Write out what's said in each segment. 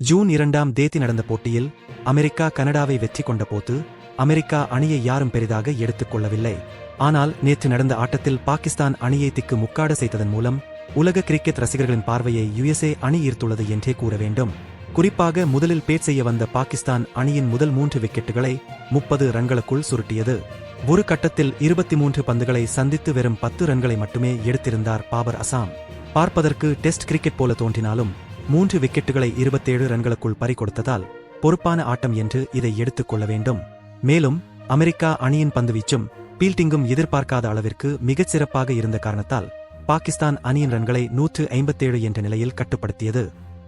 June 2ஆம் தேதி நடந்த போட்டியில் அமெரிக்கா கனடாவை வெற்றி கொண்ட போது அமெரிக்கா அணியை யாரும் பெரிதாக எடுத்துக் கொள்ளவில்லை. ஆனால் நேற்று நடந்த ஆட்டத்தில் பாகிஸ்தான் அணியை திக்கு முக்காட செய்ததன் மூலம் உலக கிரிக்கெட் ரசிகர்களின் பார்வையை USA அணி ஈர்த்துள்ளது என்றே கூற வேண்டும். குறிப்பாக முதலில் பேட் செய்ய வந்த பாகிஸ்தான் அணியின் முதல் 3 விக்கெட்டுகளை 30 ரன்களுக்குள் சுருட்டியது. ஒரு கட்டத்தில் 23 பந்துகளை சந்தித்து வெறும் 10 ரன்களை மட்டுமே எடுத்திருந்தார் பாபர் அசாம். பார்ப்பதற்கு டெஸ்ட் கிரிக்கெட் போல தோன்றினாலும் 3 விக்கெட்டுகளை 27 ரன்களுக்குள் பறிகொடுத்ததால் பொறுப்பான ஆட்டம் என்று இதை எடுத்துக் கொள்ள வேண்டும். மேலும் அமெரிக்கா அணியின் பந்துவீச்சும் பீல்டிங்கும் எதிர்பார்க்காத அளவிற்கு மிகச் சிறப்பாக இருந்த காரணத்தால் பாகிஸ்தான் அணியின் ரன்களை 157 என்ற நிலையில் கட்டுப்படுத்தியது.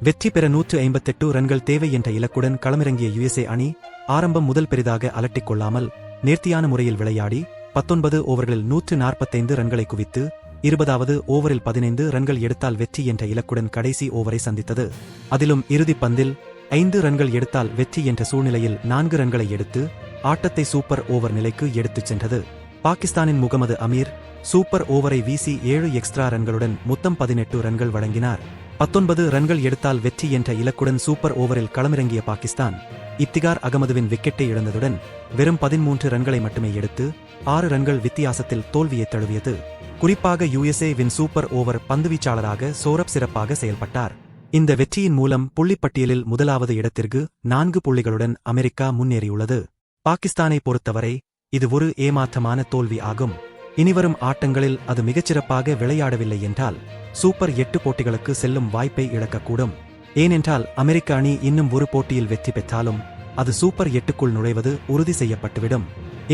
வெற்றி பெற 158 ரன்கள் தேவை என்ற இலக்குடன் களமிறங்கிய USA அணி ஆரம்பம் முதல் பெரிதாக அலட்டிக் கொள்ளாமல் நேர்த்தியான முறையில் விளையாடி 19 ஓவர்களில் 145 ரன்களை குவித்து 20வது ஓவரில் 15 ரன்கள் எடுத்தால் வெற்றி என்ற இலக்குடன் கடைசி ஓவரை சந்தித்தது. அதிலும் இறுதிப் பந்தில் 5 ரன்கள் எடுத்தால் வெற்றி என்ற சூழ்நிலையில் 4 ரன்களை எடுத்து ஆட்டத்தை சூப்பர் ஓவர் நிலைக்கு எடுத்துச் சென்றது. பாகிஸ்தானின் முகமது அமீர் சூப்பர் ஓவரை வீசி 7 எக்ஸ்ட்ரா ரன்களுடன் மொத்தம் 18 ரன்கள் வழங்கினார். 19 ரன்கள் எடுத்தால் வெற்றி என்ற இலக்குடன் சூப்பர் ஓவரில் களமிறங்கிய பாகிஸ்தான் இப்திகார் அகமதுவின் விக்கெட்டை இழந்ததுடன் வெறும் 13 ரன்களை மட்டுமே எடுத்து 6 ரன்கள் வித்தியாசத்தில் தோல்வியை தழுவியது. குறிப்பாக USA-வின் சூப்பர் ஓவர் பந்துவீச்சாளராக சோரப் சிறப்பாக செயல்பட்டார். இந்த வெற்றியின் மூலம் புள்ளிப்பட்டியலில் முதலாவது இடத்திற்கு 4 புள்ளிகளுடன் அமெரிக்கா முன்னேறியுள்ளது. பாகிஸ்தானை பொறுத்தவரை இது ஒரு ஏமாற்றமான தோல்வி ஆகும். இனிவரும் ஆட்டங்களில் அது மிகச்சிறப்பாக விளையாடவில்லை என்றால் சூப்பர் 8 போட்டிகளுக்கு செல்லும் வாய்ப்பை இழக்கக்கூடும். ஏனென்றால் அமெரிக்க அணி இன்னும் ஒரு போட்டியில் வெற்றி பெற்றாலும் அது சூப்பர் 8க்குள் நுழைவது உறுதி செய்யப்பட்டுவிடும்.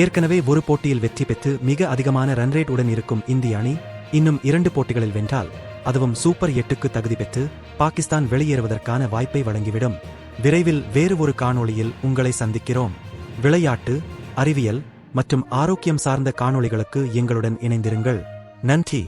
ஏற்கனவே ஒரு போட்டியில் வெற்றி பெற்று மிக அதிகமான ரன்ரேட் உடன் இருக்கும் இந்திய அணி இன்னும் 2 போட்டிகளில் வென்றால் அதுவும் சூப்பர் 8க்கு தகுதி பெற்று பாகிஸ்தான் வெளியேறுவதற்கான வாய்ப்பை வழங்கிவிடும். விரைவில் வேறு ஒரு காணொளியில் உங்களை சந்திக்கிறோம். விளையாட்டு, அறிவியல் மற்றும் ஆரோக்கியம் சார்ந்த காணொளிகளுக்கு எங்களுடன் இணைந்திருங்கள். நன்றி.